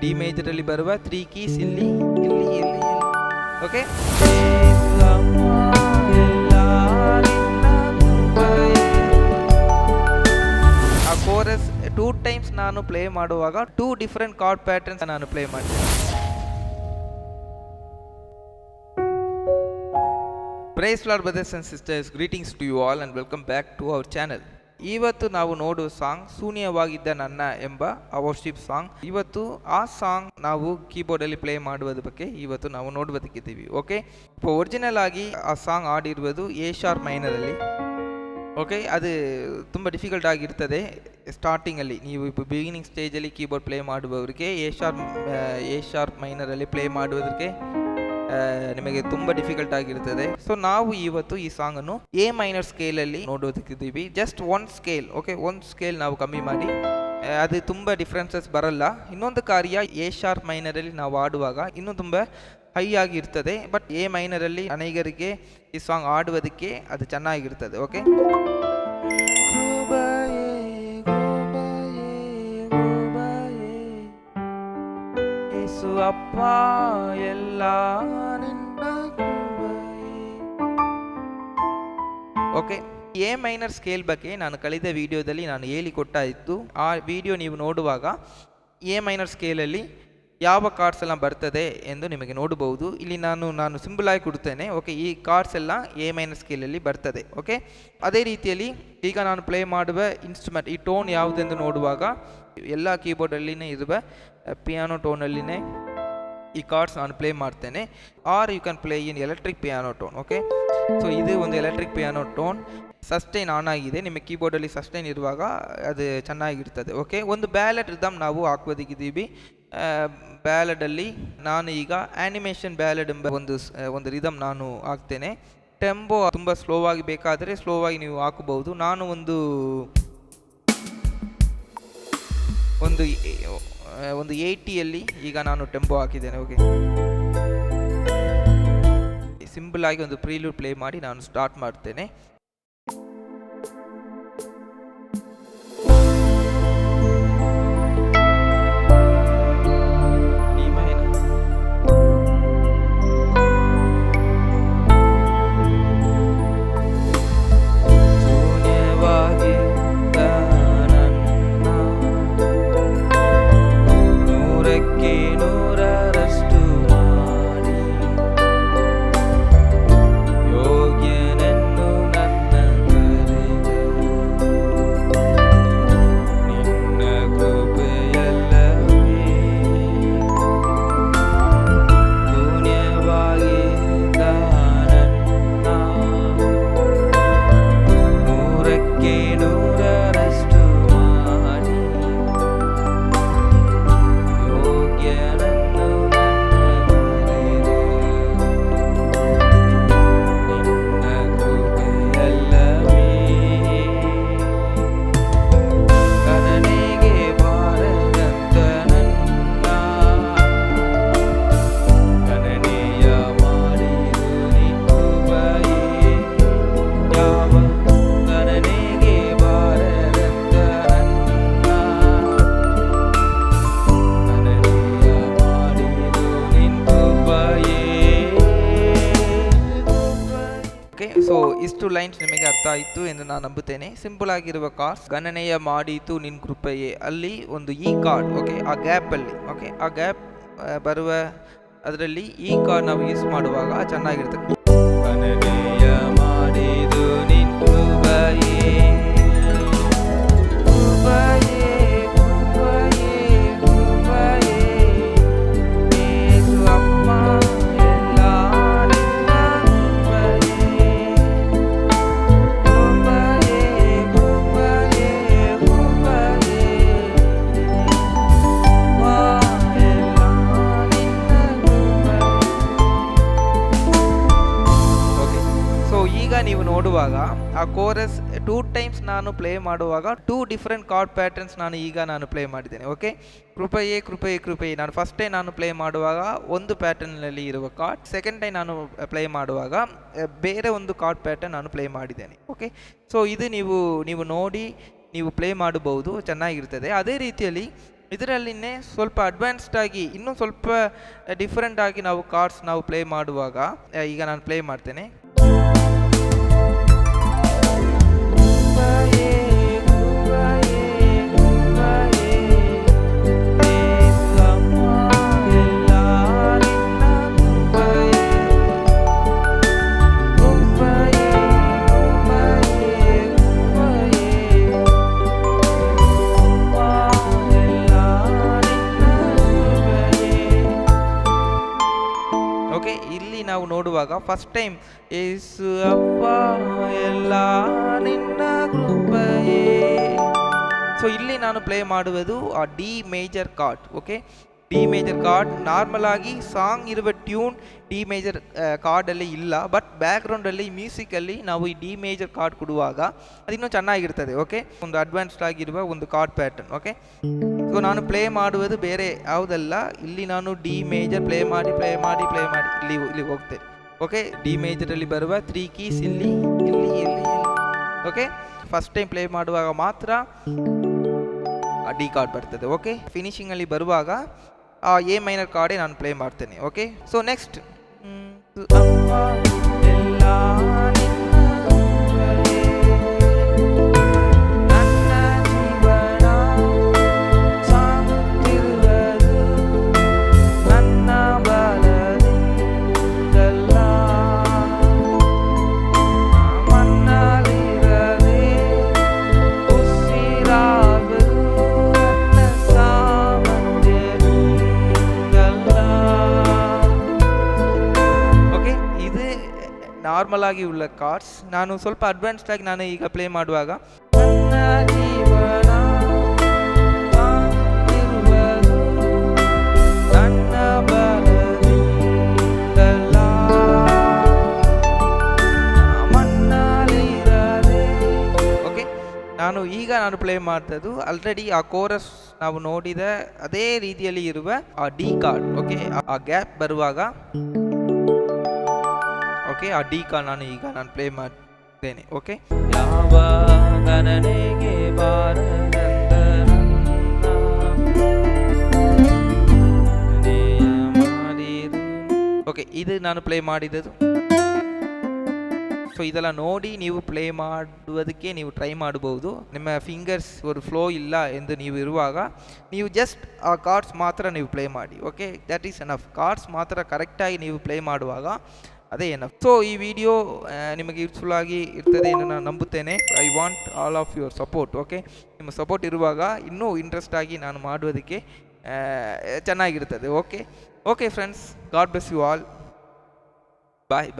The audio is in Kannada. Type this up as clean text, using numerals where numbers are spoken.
ಡಿ ಮೇಜರಲ್ಲಿ ಬರುವ 3 ಕೀಸ್ ಇಲ್ಲಿ. ಓಕೆ, ಆ ಕೋರಸ್ 2 ಟೈಮ್ಸ್ ನಾನು ಪ್ಲೇ ಮಾಡುವಾಗ 2 ಡಿಫರೆಂಟ್ ಕಾರ್ಡ್ ಪ್ಯಾಟರ್ನ್ಸ್ ನಾನು ಪ್ಲೇ ಮಾಡ್ತೀನಿ. Praise Lord brothers and sisters, greetings to you all and welcome back to our channel. ಇವತ್ತು ನಾವು ನೋಡುವ ಸಾಂಗ್ ಶೂನ್ಯವಾಗಿದ್ದ ನನ್ನ ಎಂಬ ವರ್ಷಿಪ್ ಸಾಂಗ್. ಇವತ್ತು ಆ ಸಾಂಗ್ ನಾವು ಕೀಬೋರ್ಡಲ್ಲಿ ಪ್ಲೇ ಮಾಡುವುದ ಬಗ್ಗೆ ಇವತ್ತು ನಾವು ನೋಡುವುದಕ್ಕಿದ್ದೀವಿ. ಓಕೆ, ಒರಿಜಿನಲ್ ಆಗಿ ಆ ಸಾಂಗ್ ಆಡಿರುವುದು ಎ ಶಾರ್ಪ್ ಮೈನರಲ್ಲಿ. ಓಕೆ, ಅದು ತುಂಬ ಡಿಫಿಕಲ್ಟ್ ಆಗಿರ್ತದೆ ಸ್ಟಾರ್ಟಿಂಗಲ್ಲಿ. ನೀವು ಬಿಗಿನಿಂಗ್ ಸ್ಟೇಜಲ್ಲಿ ಕೀಬೋರ್ಡ್ ಪ್ಲೇ ಮಾಡುವವರಿಗೆ ಎ ಶಾರ್ಪ್ ಮೈನರಲ್ಲಿ ಪ್ಲೇ ಮಾಡುವುದಕ್ಕೆ ನಿಮಗೆ ತುಂಬ ಡಿಫಿಕಲ್ಟ್ ಆಗಿರ್ತದೆ. ಸೊ ನಾವು ಇವತ್ತು ಈ ಸಾಂಗನ್ನು ಎ ಮೈನರ್ ಸ್ಕೇಲಲ್ಲಿ ನೋಡೋದಕ್ಕಿದ್ದೀವಿ. ಜಸ್ಟ್ ಒಂದು ಸ್ಕೇಲ್, ಓಕೆ, ಒಂದು ಸ್ಕೇಲ್ ನಾವು ಕಮ್ಮಿ ಮಾಡಿ, ಅದು ತುಂಬ ಡಿಫ್ರೆನ್ಸಸ್ ಬರಲ್ಲ. ಇನ್ನೊಂದು ಕಾರ್ಯ, ಎ ಶಾರ್ಪ್ ಮೈನರಲ್ಲಿ ನಾವು ಆಡುವಾಗ ಇನ್ನೂ ತುಂಬ ಹೈ ಆಗಿರ್ತದೆ. ಬಟ್ ಎ ಮೈನರಲ್ಲಿ ಅನೇಕರಿಗೆ ಈ ಸಾಂಗ್ ಆಡುವುದಕ್ಕೆ ಅದು ಚೆನ್ನಾಗಿರ್ತದೆ. ಓಕೆ, ಅಪ್ಪ ಎಲ್ಲ ಓಕೆ. ಎ ಮೈನರ್ ಸ್ಕೇಲ್ ಬಗ್ಗೆ ನಾನು ಕಳೆದ ವಿಡಿಯೋದಲ್ಲಿ ನಾನು ಹೇಳಿಕೊಟ್ಟಾಯಿತು. ಆ ವಿಡಿಯೋ ನೀವು ನೋಡುವಾಗ ಎ ಮೈನರ್ ಸ್ಕೇಲಲ್ಲಿ ಯಾವ ಕಾರ್ಡ್ಸ್ ಎಲ್ಲ ಬರ್ತದೆ ಎಂದು ನಿಮಗೆ ನೋಡಬಹುದು. ಇಲ್ಲಿ ನಾನು ಸಿಂಪಲ್ ಆಗಿ ಕೊಡ್ತೇನೆ. ಓಕೆ, ಈ ಕಾರ್ಡ್ಸ್ ಎಲ್ಲ ಎ ಮೈನರ್ ಸ್ಕೇಲಲ್ಲಿ ಬರ್ತದೆ. ಓಕೆ, ಅದೇ ರೀತಿಯಲ್ಲಿ ಈಗ ನಾನು ಪ್ಲೇ ಮಾಡುವ ಇನ್ಸ್ಟ್ರೂಮೆಂಟ್, ಈ ಟೋನ್ ಯಾವುದೆಂದು ನೋಡುವಾಗ ಎಲ್ಲ ಕೀಬೋರ್ಡಲ್ಲಿನೇ ಇರುವ ಪಿಯಾನೋ ಟೋನಲ್ಲಿನೇ ಈ ಕಾರ್ಡ್ಸ್ ನಾನು ಪ್ಲೇ ಮಾಡ್ತೇನೆ. Are you can play in electric piano tone. Okay, so ಇದು ಒಂದು electric piano tone. Sustain on ಆಗಿದೆ. ನಿಮ್ಮ ಕೀಬೋರ್ಡಲ್ಲಿ ಸಸ್ಟೈನ್ ಇರುವಾಗ ಅದು ಚೆನ್ನಾಗಿರ್ತದೆ. ಓಕೆ, ಒಂದು ಬ್ಯಾಲೆಡ್ ರಿದಮ್ ನಾವು ಹಾಕುವುದಕ್ಕಿದ್ದೀವಿ. ಬ್ಯಾಲೆಡಲ್ಲಿ ನಾನು ಈಗ ಆ್ಯನಿಮೇಷನ್ ಬ್ಯಾಲೆಡ್ ಎಂಬ ಒಂದು ರಿದಮ್ ನಾನು ಹಾಕ್ತೇನೆ. ಟೆಂಪೋ ತುಂಬ ಸ್ಲೋ ಆಗಿ ಬೇಕಾದರೆ ಸ್ಲೋ ಆಗಿ ನೀವು ಹಾಕಬಹುದು. ನಾನು ಒಂದು 80ಯಲ್ಲಿ ಈಗ ನಾನು ಟೆಂಪೋ ಹಾಕಿದ್ದೇನೆ. ಓಕೆ, ಸಿಂಪಲ್ ಆಗಿ ಒಂದು ಪ್ರೀಲೂಡ್ ಪ್ಲೇ ಮಾಡಿ ನಾನು ಸ್ಟಾರ್ಟ್ ಮಾಡ್ತೇನೆ. ಸೊ ಇಷ್ಟು ಲೈನ್ಸ್ ನಿಮಗೆ ಅರ್ಥ ಆಯಿತು ಎಂದು ನಾನು ನಂಬುತ್ತೇನೆ. ಸಿಂಪಲ್ ಆಗಿರುವ ಕಾರ್ಡ್ಸ್, ಗಣನೆಯ ಮಾಡಿತು ನಿನ್ ಕೃಪೆಯೇ, ಅಲ್ಲಿ ಒಂದು ಈ ಕಾರ್ಡ್, ಓಕೆ, ಆ ಗ್ಯಾಪಲ್ಲಿ, ಓಕೆ, ಆ ಗ್ಯಾಪ್ ಬರುವ ಅದರಲ್ಲಿ ಈ ಕಾರ್ಡ್ ನಾವು ಯೂಸ್ ಮಾಡುವಾಗ ಚೆನ್ನಾಗಿರ್ತದೆ. ಗಣನೆಯ ಮಾಡಿದು ನಿನ್ ಕೃಪೆಯೇ, ನೀವು ನೋಡುವಾಗ ಆ ಕೋರಸ್ 2 ಟೈಮ್ಸ್ ನಾನು ಪ್ಲೇ ಮಾಡುವಾಗ 2 ಡಿಫರೆಂಟ್ ಕಾರ್ಡ್ ಪ್ಯಾಟರ್ನ್ಸ್ ನಾನು ಪ್ಲೇ ಮಾಡಿದ್ದೇನೆ. ಓಕೆ, ಕೃಪೆಯೇ ಕೃಪೆಯೇ ಕೃಪೆಯೇ, ನಾನು ಫಸ್ಟ್ ಟೈಮ್ ನಾನು ಪ್ಲೇ ಮಾಡುವಾಗ ಒಂದು ಪ್ಯಾಟರ್ನಲ್ಲಿ ಇರುವ ಕಾರ್ಡ್, ಸೆಕೆಂಡ್ ಟೈಮ್ ನಾನು ಪ್ಲೇ ಮಾಡುವಾಗ ಬೇರೆ ಒಂದು ಕಾರ್ಡ್ ಪ್ಯಾಟರ್ನ್ ನಾನು ಪ್ಲೇ ಮಾಡಿದ್ದೇನೆ. ಓಕೆ, ಸೊ ಇದು ನೀವು ನೋಡಿ ನೀವು ಪ್ಲೇ ಮಾಡಬಹುದು, ಚೆನ್ನಾಗಿರ್ತದೆ. ಅದೇ ರೀತಿಯಲ್ಲಿ ಇದರಲ್ಲಿನೇ ಸ್ವಲ್ಪ ಅಡ್ವಾನ್ಸ್ಡ್ ಆಗಿ ಇನ್ನೂ ಸ್ವಲ್ಪ ಡಿಫ್ರೆಂಟ್ ಆಗಿ ನಾವು ಕಾರ್ಡ್ಸ್ ನಾವು ಪ್ಲೇ ಮಾಡುವಾಗ ಈಗ ನಾನು ಪ್ಲೇ ಮಾಡ್ತೇನೆ. ಓಕೆ, ಇಲ್ಲಿ ನಾವು ನೋಡುವಾಗ ಫಸ್ಟ್ ಟೈಮ್ ಏಸು ಅಪ್ಪ ಎಲ್ಲ ನಿನ್ನ ಕೃಪೆಯೇ. ಸೊ ಇಲ್ಲಿ ನಾನು ಪ್ಲೇ ಮಾಡುವುದು ಆ D major card. Okay, D major card normal ಆಗಿ ಸಾಂಗ್ ಇರುವ ಟ್ಯೂನ್ ಡಿ ಮೇಜರ್ ಕಾರ್ಡಲ್ಲಿ ಇಲ್ಲ, ಬಟ್ ಬ್ಯಾಕ್ಗ್ರೌಂಡಲ್ಲಿ ಮ್ಯೂಸಿಕಲ್ಲಿ ನಾವು ಈ ಡಿ ಮೇಜರ್ ಕಾರ್ಡ್ ಕೊಡುವಾಗ ಅದಿನ್ನೂ ಚೆನ್ನಾಗಿರ್ತದೆ. ಓಕೆ, ಒಂದು ಅಡ್ವಾನ್ಸ್ಡ್ ಆಗಿರುವ ಒಂದು ಕಾರ್ಡ್ ಪ್ಯಾಟರ್ನ್. ಓಕೆ, ಸೊ ನಾನು ಪ್ಲೇ ಮಾಡುವುದು ಬೇರೆ ಯಾವುದಲ್ಲ, ಇಲ್ಲಿ ನಾನು ಡಿ ಮೇಜರ್ ಪ್ಲೇ ಮಾಡಿ ಇಲ್ಲಿ ಹೋಗ್ತೇನೆ. ಓಕೆ, ಡಿ ಮೇಜರಲ್ಲಿ ಬರುವ 3 ಕೀಸ್ ಇಲ್ಲಿ. ಓಕೆ, ಫಸ್ಟ್ ಟೈಮ್ ಪ್ಲೇ ಮಾಡುವಾಗ ಮಾತ್ರ ಡಿ ಕಾರ್ಡ್ ಬರ್ತದೆ. ಓಕೆ, ಫಿನಿಶಿಂಗಲ್ಲಿ ಬರುವಾಗ ಎ ಮೈನರ್ ಕಾರ್ಡೇ ನಾನು ಪ್ಲೇ ಮಾಡ್ತೇನೆ. ಓಕೆ, ಸೊ ನೆಕ್ಸ್ಟ್ ನಾರ್ಮಲ್ ಆಗಿ ಉಳ್ಳ ಕಾರ್ಡ್ಸ್. ನಾನು ಸ್ವಲ್ಪ ಅಡ್ವಾನ್ಸ್ಡ್ ಆಗಿ ನಾನು ಈಗ ಪ್ಲೇ ಮಾಡುವಾಗ ಓಕೆ, ನಾನು ಪ್ಲೇ ಮಾಡ್ತದ್ದು ಆಲ್ರೆಡಿ ಆ ಕೋರಸ್ ನಾವು ನೋಡಿದ ಅದೇ ರೀತಿಯಲ್ಲಿ ಇರುವ ಆ ಡಿ ಕಾರ್ಡ್. ಓಕೆ, ಆ ಗ್ಯಾಪ್ ಬರುವಾಗ ಓಕೆ, ಆ ಡಿ ಕಾರ್ಡ್ ನಾನು ಪ್ಲೇ ಮಾಡ್ತೇನೆ. ಓಕೆ, ಓಕೆ, ಇದು ನಾನು ಪ್ಲೇ ಮಾಡಿದ್ದು. ಸೊ ಇದೆಲ್ಲ ನೋಡಿ ನೀವು ಪ್ಲೇ ಮಾಡುವುದಕ್ಕೆ ನೀವು ಟ್ರೈ ಮಾಡಬಹುದು. ನಿಮ್ಮ ಫಿಂಗರ್ಸ್ ಒಂದು ಫ್ಲೋ ಇಲ್ಲ ಎಂದು ನೀವು ಇರುವಾಗ ನೀವು ಜಸ್ಟ್ ಆ ಕಾರ್ಡ್ಸ್ ಮಾತ್ರ ನೀವು ಪ್ಲೇ ಮಾಡಿ. Okay, that is enough. Chords ಮಾತ್ರ ಕರೆಕ್ಟಾಗಿ ನೀವು ಪ್ಲೇ ಮಾಡುವಾಗ ಅದೇ ಎನಫ್. ಸೊ ಈ ವಿಡಿಯೋ ನಿಮಗೆ ಯೂಸ್ಫುಲ್ ಆಗಿ ಇರ್ತದೆ ಎಂದು ನಾನು ನಂಬುತ್ತೇನೆ. I want all of your support. Okay, ನಿಮ್ಮ ಸಪೋರ್ಟ್ ಇರುವಾಗ ಇನ್ನೂ ಇಂಟ್ರೆಸ್ಟ್ ಆಗಿ ನಾನು ಮಾಡುವುದಕ್ಕೆ ಚೆನ್ನಾಗಿರ್ತದೆ. Okay friends, God bless you all. Bye.